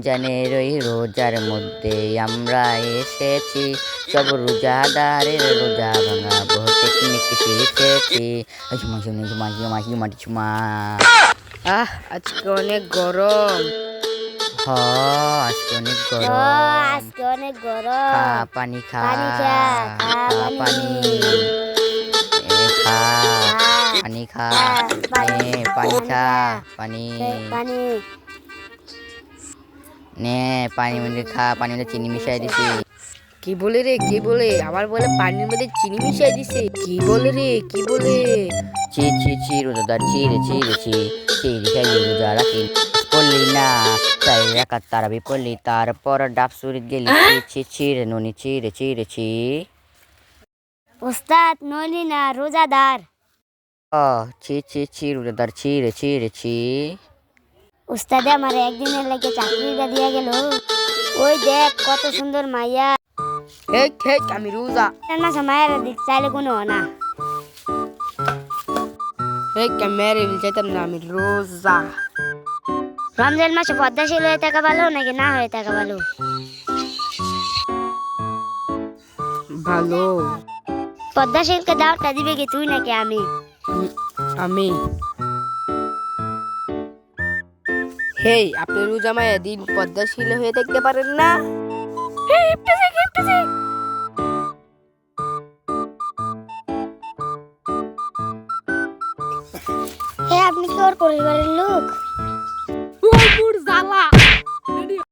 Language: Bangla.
রমজানের ওই রোজার মধ্যে আমরা এসেছি, সব রোজাদারের রোজা ভাঙাবো টেকনিক শিখেছি। আজকে অনেক গরম। আজকে অনেক ও গরম। আজকে অনেক গরম। খা পানি খা, পানি খা, খা পানি খা, পানি খা, পানি খা, পানি পানি নে, পানি মধ্যে খা, পানির মধ্যে চিনি মিশাই দিছি। কি বলে রে, কি বলে? আবার বলে পানির মধ্যে চিনি মিশিয়ে দিছে। কি বলে রে, কি বলে? চি চি চি রোজাদার চি রে চি রে চি, চিড়ি খাইলি রোজা রাখি পড়লি না, তাই রাখার তারাবি পড়লি, তারপর ডাব সুরিত গেলি, চি চি চি রে ননি চি রে চি রে চি। উস্তাদ নইলি না রোজাদার। চি চি চি রোজাদার চি রে চি রে চি। উস্তাদে আমার একদিনের লাগে চাকরিটা দিয়ে গেল। ওই দেখ কত সুন্দর মাইয়া। আমি রোজা। মাসে মায়ের দিক চাইলে কোনো না। মেরে চাইতাম না, আমি রোজা। রমজান মাসে পদ্মাশীল হয়ে থাকা ভালো নাকি না হয়ে থাকা ভালো? ভালো। পদ্মাশীলকে দাওয়াতটা দিবে কি তুই নাকি আমি? আমি। আপনি রোজা মায়া দিন পদ্মাশীল হয়ে থাকতে পারেন না? আপনি কি ওর পরিবারের লোক?